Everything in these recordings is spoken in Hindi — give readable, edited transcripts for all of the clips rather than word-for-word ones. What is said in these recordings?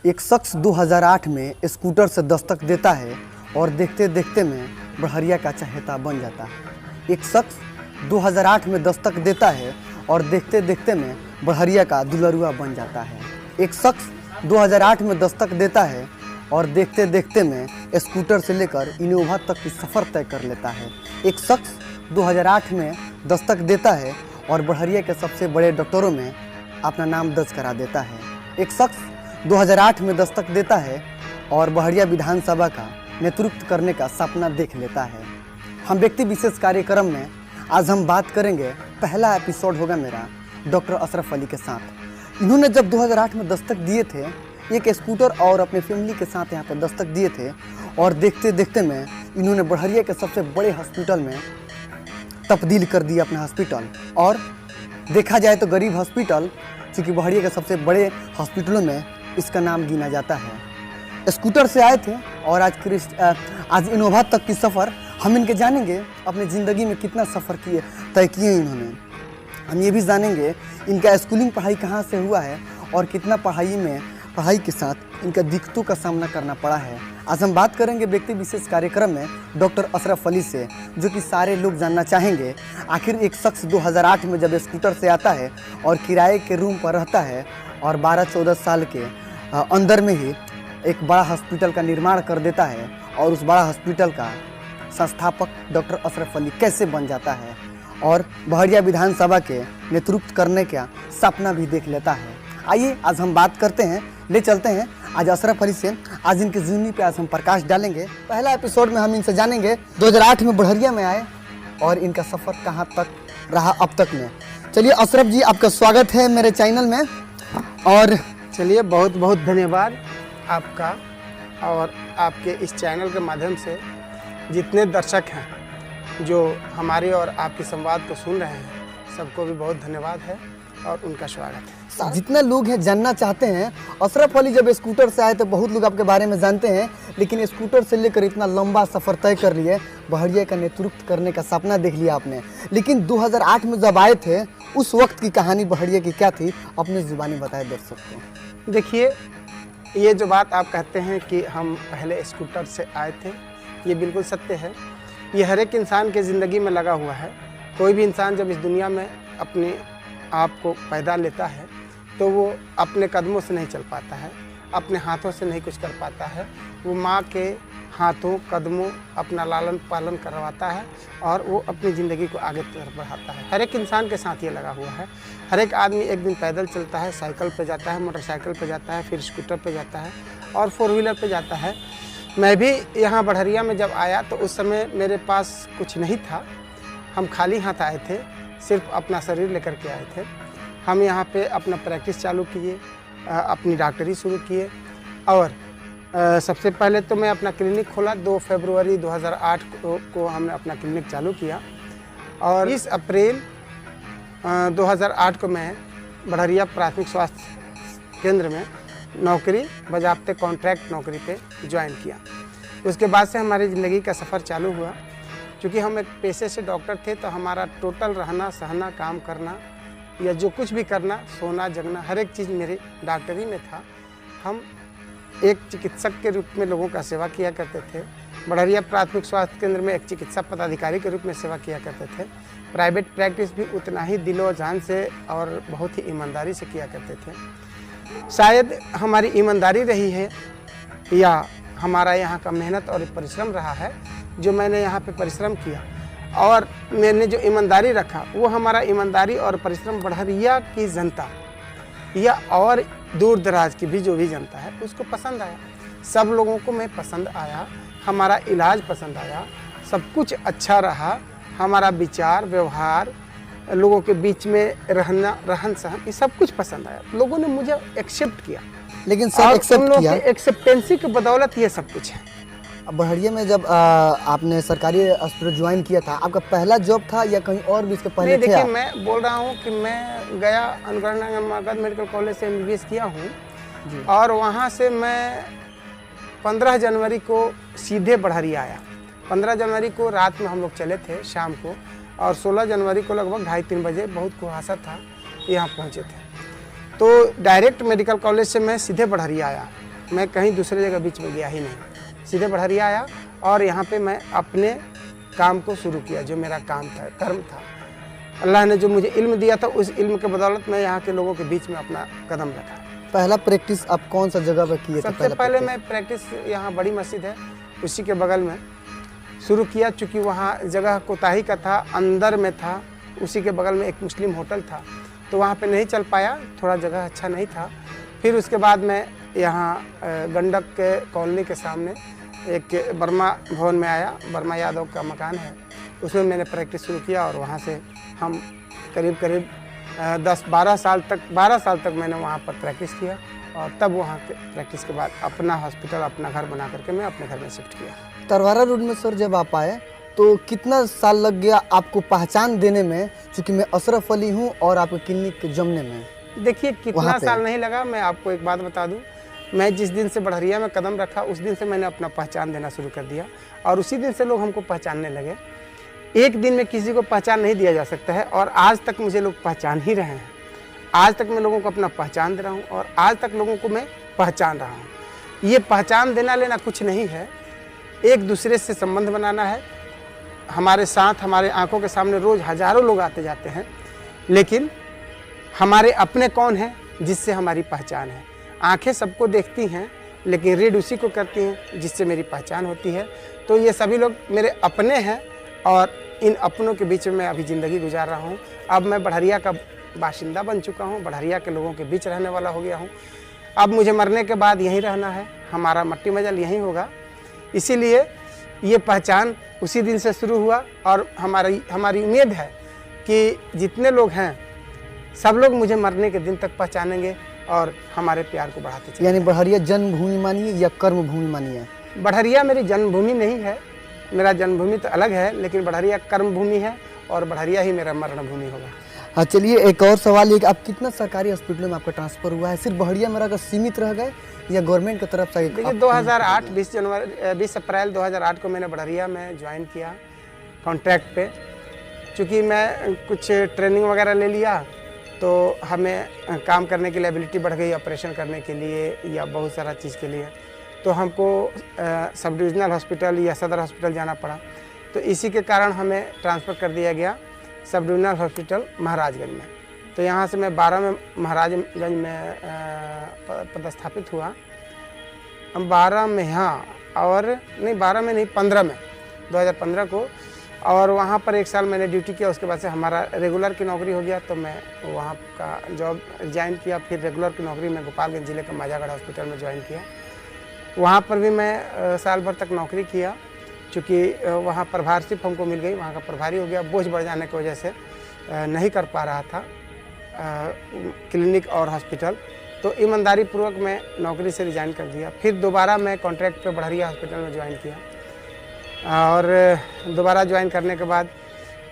एक शख्स 2008 में स्कूटर से दस्तक देता है और देखते देखते में बड़हरिया का चहेता बन जाता है। एक शख्स 2008 में दस्तक देता है और देखते देखते में बड़हरिया का दुलरुआ बन जाता है। एक शख्स 2008 में दस्तक देता है और देखते देखते में स्कूटर से लेकर इनोवा तक की सफ़र तय कर लेता है। एक शख्स 2008 में दस्तक देता है और बड़हरिया के सबसे बड़े डॉक्टरों में अपना नाम दर्ज करा देता है। एक शख्स 2008 में दस्तक देता है और बड़हरिया विधानसभा का नेतृत्व करने का सपना देख लेता है। हम व्यक्ति विशेष कार्यक्रम में आज हम बात करेंगे, पहला एपिसोड होगा मेरा डॉक्टर अशरफ अली के साथ। इन्होंने जब 2008 में दस्तक दिए थे, एक स्कूटर और अपने फैमिली के साथ यहाँ पर दस्तक दिए थे और देखते देखते में इन्होंने बड़हरिया के सबसे बड़े हॉस्पिटल में तब्दील कर दिया अपना हॉस्पिटल। और देखा जाए तो गरीब हॉस्पिटल, क्योंकि बड़हरिया के सबसे बड़े हॉस्पिटलों में इसका नाम गिना जाता है। स्कूटर से आए थे और आज इनोवा तक की सफ़र हम इनके जानेंगे, अपनी ज़िंदगी में कितना सफ़र तय किए इन्होंने। हम ये भी जानेंगे इनका स्कूलिंग पढ़ाई कहाँ से हुआ है और कितना पढ़ाई के साथ इनका दिक्कतों का सामना करना पड़ा है। आज हम बात करेंगे व्यक्ति विशेष कार्यक्रम में डॉक्टर अशरफ अली से, जो कि सारे लोग जानना चाहेंगे आखिर एक शख्स 2008 में जब स्कूटर से आता है और किराए के रूम पर रहता है और 12-14 साल के अंदर में ही एक बड़ा हॉस्पिटल का निर्माण कर देता है और उस बड़ा हॉस्पिटल का संस्थापक डॉक्टर अशरफ अली कैसे बन जाता है और बड़हरिया विधानसभा के नेतृत्व करने का सपना भी देख लेता है। आइए आज हम बात करते हैं, ले चलते हैं आज अशरफ अली से। आज इनकी ज़िंदगी पे आज हम प्रकाश डालेंगे। पहला एपिसोड में हम इनसे जानेंगे 2008 में बड़हरिया में आए और इनका सफ़र कहाँ तक रहा अब तक में। चलिए अशरफ जी, आपका स्वागत है मेरे चैनल में। और चलिए, बहुत बहुत धन्यवाद आपका और आपके इस चैनल के माध्यम से जितने दर्शक हैं जो हमारे और आपके संवाद को सुन रहे हैं, सबको भी बहुत धन्यवाद है और उनका स्वागत है। जितने लोग हैं जानना चाहते हैं, अशरफ अली जब स्कूटर से आए तो बहुत लोग आपके बारे में जानते हैं, लेकिन स्कूटर से लेकर इतना लंबा सफ़र तय कर लिए, बड़हरिया का नेतृत्व करने का सपना देख लिया आपने। लेकिन 2008 में जब आए थे, उस वक्त की कहानी बड़हरिया की क्या थी, अपनी ज़ुबानी बताए दर्शक को। देखिए, ये जो बात आप कहते हैं कि हम पहले स्कूटर से आए थे, ये बिल्कुल सत्य है। ये हर एक इंसान के ज़िंदगी में लगा हुआ है। कोई भी इंसान जब इस दुनिया में अपने आप को पैदा लेता है तो वो अपने कदमों से नहीं चल पाता है, अपने हाथों से नहीं कुछ कर पाता है। वो माँ के हाथों कदमों अपना लालन पालन करवाता है और वो अपनी ज़िंदगी को आगे तरफ बढ़ाता है। हर एक इंसान के साथ ये लगा हुआ है। हर एक आदमी एक दिन पैदल चलता है, साइकिल पे जाता है, मोटरसाइकिल पे जाता है, फिर स्कूटर पे जाता है और 4 व्हीलर पे जाता है। मैं भी यहाँ बड़हरिया में जब आया तो उस समय मेरे पास कुछ नहीं था। हम खाली हाथ आए थे, सिर्फ अपना शरीर लेकर के आए थे। हम यहाँ पे अपना प्रैक्टिस चालू किए, अपनी डॉक्टरी शुरू किए और सबसे पहले तो मैं अपना क्लिनिक खोला। 2 फरवरी 2008 को हमने अपना क्लिनिक चालू किया और 20 अप्रैल 2008 को मैं बड़हरिया प्राथमिक स्वास्थ्य केंद्र में नौकरी बजाबते कॉन्ट्रैक्ट नौकरी पे ज्वाइन किया। उसके बाद से हमारी ज़िंदगी का सफ़र चालू हुआ। क्योंकि हम एक पेशे से डॉक्टर थे तो हमारा टोटल रहना सहना, काम करना या जो कुछ भी करना, सोना जगना, हर एक चीज़ मेरी डॉक्टरी में था। हम एक चिकित्सक के रूप में लोगों का सेवा किया करते थे। बड़हरिया प्राथमिक स्वास्थ्य केंद्र में एक चिकित्सा पदाधिकारी के रूप में सेवा किया करते थे। प्राइवेट प्रैक्टिस भी उतना ही दिलो जान से और बहुत ही ईमानदारी से किया करते थे। शायद हमारी ईमानदारी रही है या हमारा यहाँ का मेहनत और परिश्रम रहा है, जो मैंने यहाँ पे परिश्रम किया और मैंने जो ईमानदारी रखा, वो हमारा ईमानदारी और परिश्रम बड़हरिया की जनता या और दूर दराज की भी जो भी जनता है उसको पसंद आया। सब लोगों को मैं पसंद आया, हमारा इलाज पसंद आया, सब कुछ अच्छा रहा। हमारा विचार व्यवहार, लोगों के बीच में रहना, रहन सहन, ये सब कुछ पसंद आया। लोगों ने मुझे एक्सेप्ट किया। लेकिन सब एक्सेप्ट किया, एक्सेप्टेंसी की बदौलत ये सब कुछ है। बड़हरिया में जब आपने सरकारी हॉस्पिटल ज्वाइन किया था, आपका पहला जॉब था या कहीं और भी इसके पहले थे? देखिए, मैं बोल रहा हूँ कि मैं गया अनुग्रह मेडिकल कॉलेज से MBBS किया हूँ और वहाँ से मैं 15 जनवरी को सीधे बड़हरिया आया। 15 जनवरी को रात में हम लोग चले थे शाम को और 16 जनवरी को लगभग 2:30-3 बजे, बहुत कुहासा था, यहाँ पहुँचे थे। तो डायरेक्ट मेडिकल कॉलेज से मैं सीधे बड़हरिया आया मैं कहीं दूसरे जगह बीच में गया ही नहीं, सीधे बढ़हरिया आया और यहाँ पे मैं अपने काम को शुरू किया, जो मेरा काम था, कर्म था। अल्लाह ने जो मुझे इल्म दिया था, उस इल्म के बदौलत मैं यहाँ के लोगों के बीच में अपना कदम रखा। पहला प्रैक्टिस आप कौन सा जगह पे किए थे? सबसे पहले मैं प्रैक्टिस यहाँ बड़ी मस्जिद है उसी के बगल में शुरू किया, चूँकि वहाँ जगह कोताही का था, अंदर में था, उसी के बगल में एक मुस्लिम होटल था, तो वहाँ पे नहीं चल पाया, थोड़ा जगह अच्छा नहीं था। फिर उसके बाद मैं यहाँ गंडक के कॉलोनी के सामने एक वर्मा भवन में आया, वर्मा यादव का मकान है, उसमें मैंने प्रैक्टिस शुरू किया और वहाँ से हम करीब 12 साल तक मैंने वहाँ पर प्रैक्टिस किया और तब वहाँ के प्रैक्टिस के बाद अपना हॉस्पिटल, अपना घर बना करके मैं अपने घर में शिफ्ट किया। तरवारा रोड में सर जब आप आए तो कितना साल लग गया आपको पहचान देने में, क्योंकि मैं अशरफ अली हूँ, और आपके क्लिनिक जमने में? देखिए कितना साल नहीं लगा, मैं आपको एक बात बता दूं, मैं जिस दिन से बढ़हरिया में कदम रखा उस दिन से मैंने अपना पहचान देना शुरू कर दिया और उसी दिन से लोग हमको पहचानने लगे। एक दिन में किसी को पहचान नहीं दिया जा सकता है और आज तक मुझे लोग पहचान ही रहे हैं। आज तक मैं लोगों को अपना पहचान दे रहा हूँ और आज तक लोगों को मैं पहचान रहा हूँ। ये पहचान देना लेना कुछ नहीं है, एक दूसरे से संबंध बनाना है। हमारे साथ, हमारे आंखों के सामने रोज़ हज़ारों लोग आते जाते हैं, लेकिन हमारे अपने कौन हैं जिससे हमारी पहचान है? आंखें सबको देखती हैं, लेकिन रीड उसी को करती हैं जिससे मेरी पहचान होती है। तो ये सभी लोग मेरे अपने हैं और इन अपनों के बीच में मैं अभी ज़िंदगी गुजार रहा हूँ। अब मैं बढ़हरिया का बाशिंदा बन चुका हूँ, बढ़हरिया के लोगों के बीच रहने वाला हो गया हूँ। अब मुझे मरने के बाद यहीं रहना है, हमारा मट्टी मजल यहीं होगा। इसीलिए ये पहचान उसी दिन से शुरू हुआ और हमारी उम्मीद है कि जितने लोग हैं सब लोग मुझे मरने के दिन तक पहचानेंगे और हमारे प्यार को बढ़ाते चलेंगे। यानी बढ़हरिया जन्मभूमि मानिए या कर्म भूमि मानिए? बढ़हरिया मेरी जन्मभूमि नहीं है, मेरा जन्मभूमि तो अलग है, लेकिन बढ़हरिया कर्म भूमि है और बढ़हरिया ही मेरा मरण भूमि होगा। हाँ, चलिए एक और सवाल ये कि आप कितना सरकारी हॉस्पिटलों में आपका ट्रांसफ़र हुआ है? सिर्फ बढ़हरिया में रहकर सीमित रह गए या गवर्नमेंट की तरफ से? देखिए 2008 20 अप्रैल 2008 को मैंने बढ़हरिया में ज्वाइन किया कॉन्ट्रैक्ट पे। चूँकि मैं कुछ ट्रेनिंग वगैरह ले लिया तो हमें काम करने की एबिलिटी बढ़ गई, ऑपरेशन करने के लिए या बहुत सारा चीज़ के लिए, तो हमको सब डिविजनल हॉस्पिटल या सदर हॉस्पिटल जाना पड़ा। तो इसी के कारण हमें ट्रांसफ़र कर दिया गया सब डिविजनल हॉस्पिटल महाराजगंज में। तो यहाँ से मैं 12 में महाराजगंज में पदस्थापित हुआ। 12 में, हाँ, और नहीं 12 में नहीं 15 में, 2015 को, और वहाँ पर 1 साल मैंने ड्यूटी किया। उसके बाद से हमारा रेगुलर की नौकरी हो गया, तो मैं वहाँ का जॉब ज्वाइन किया। फिर रेगुलर की नौकरी में गोपालगंज ज़िले के माजागढ़ हॉस्पिटल में ज्वाइन किया। वहाँ पर भी मैं साल भर तक नौकरी किया, चूँकि वहाँ प्रभार सिर्फ हमको मिल गई, वहाँ का प्रभारी हो गया। बोझ बढ़ जाने की वजह से नहीं कर पा रहा था क्लिनिक और हॉस्पिटल, तो ईमानदारी पूर्वक मैं नौकरी से रिज़ाइन कर दिया। फिर दोबारा मैं कॉन्ट्रैक्ट पे बढ़हरिया हॉस्पिटल में ज्वाइन किया और दोबारा ज्वाइन करने के बाद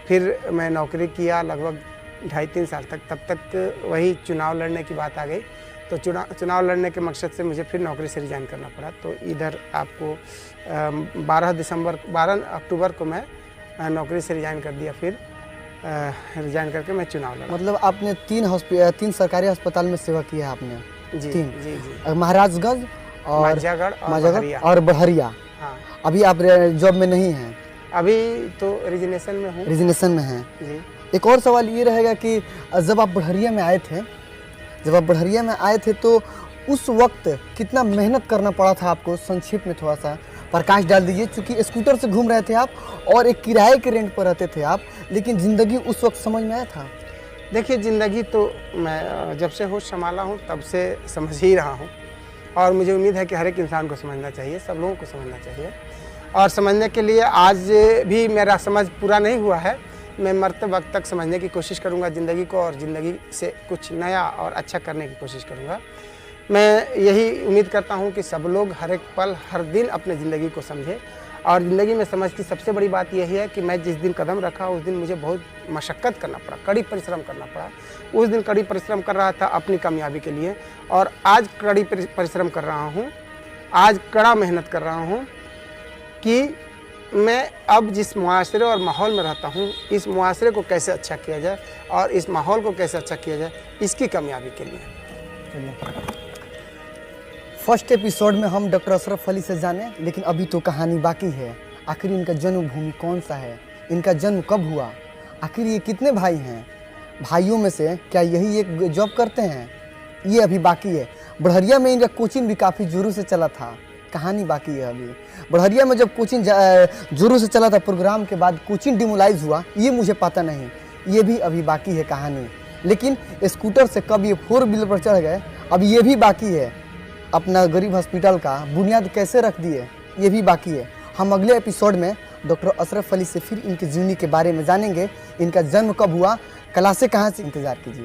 फिर मैं नौकरी किया लगभग 2.5-3 साल तक। तब तक वही चुनाव लड़ने की बात आ गई, तो चुनाव लड़ने के मकसद से मुझे फिर नौकरी से रिज़ाइन करना पड़ा। तो इधर आपको 12 अक्टूबर को मैं नौकरी से रिज़ाइन कर दिया। फिर रिज़ाइन करके मैं चुनाव लड़ा। मतलब आपने 3 सरकारी अस्पताल में सेवा की है आपने? जी 3? जी। महाराजगंज और माजागढ़ और बढ़हरिया। हाँ। अभी आप जॉब में नहीं हैं? अभी तो रिजिग्नेशन में हूँ। रिजिग्नेशन में हैं जी। एक और सवाल ये रहेगा कि जब आप बढ़हरिया में आए थे तो उस वक्त कितना मेहनत करना पड़ा था आपको? संक्षिप्त में थोड़ा सा प्रकाश डाल दीजिए, क्योंकि स्कूटर से घूम रहे थे आप और एक किराए के रेंट पर रहते थे आप, लेकिन ज़िंदगी उस वक्त समझ में आया था? देखिए ज़िंदगी तो मैं जब से होश संभाला हूँ तब से समझ ही रहा हूँ और मुझे उम्मीद है कि हर एक इंसान को समझना चाहिए, सब लोगों को समझना चाहिए। और समझने के लिए आज भी मेरा समझ पूरा नहीं हुआ है, मैं मरते वक्त तक समझने की कोशिश करूँगा ज़िंदगी को और ज़िंदगी से कुछ नया और अच्छा करने की कोशिश करूँगा। मैं यही उम्मीद करता हूँ कि सब लोग हर एक पल हर दिन अपने ज़िंदगी को समझें। और ज़िंदगी में समझ की सबसे बड़ी बात यही है कि मैं जिस दिन कदम रखा उस दिन मुझे बहुत मशक्क़त करना पड़ा, कड़ी परिश्रम करना पड़ा। उस दिन कड़ी परिश्रम कर रहा था अपनी कामयाबी के लिए और आज कड़ी परिश्रम कर रहा हूँ, आज कड़ा मेहनत कर रहा हूँ कि मैं अब जिस मुआशरे और माहौल में रहता हूँ इस मुआशरे को कैसे अच्छा किया जाए और इस माहौल को कैसे अच्छा किया जाए, इसकी कामयाबी के लिए। फर्स्ट एपिसोड में हम डॉक्टर अशरफ अली से जाने, लेकिन अभी तो कहानी बाकी है। आखिर इनका जन्मभूमि कौन सा है, इनका जन्म कब हुआ, आखिर ये कितने भाई हैं, भाइयों में से क्या यही एक जॉब करते हैं, ये अभी बाकी है। बढ़हरिया में इनका कोचिंग भी काफ़ी जोरों से चला था, कहानी बाकी है अभी। बढ़हरिया में जब कोचिंग जोरों से चला था, प्रोग्राम के बाद कोचिंग डिमोलाइज हुआ, ये मुझे पता नहीं, ये भी अभी बाकी है कहानी। लेकिन स्कूटर से कब ये 4 व्हीलर पर चढ़ गए, अब ये भी बाकी है। अपना गरीब हॉस्पिटल का बुनियाद कैसे रख दिए, ये भी बाकी है। हम अगले एपिसोड में डॉक्टर अशरफ अली से फिर इनकी जीवनी के बारे में जानेंगे। इनका जन्म कब हुआ, क्लासें कहाँ से, इंतज़ार कीजिए।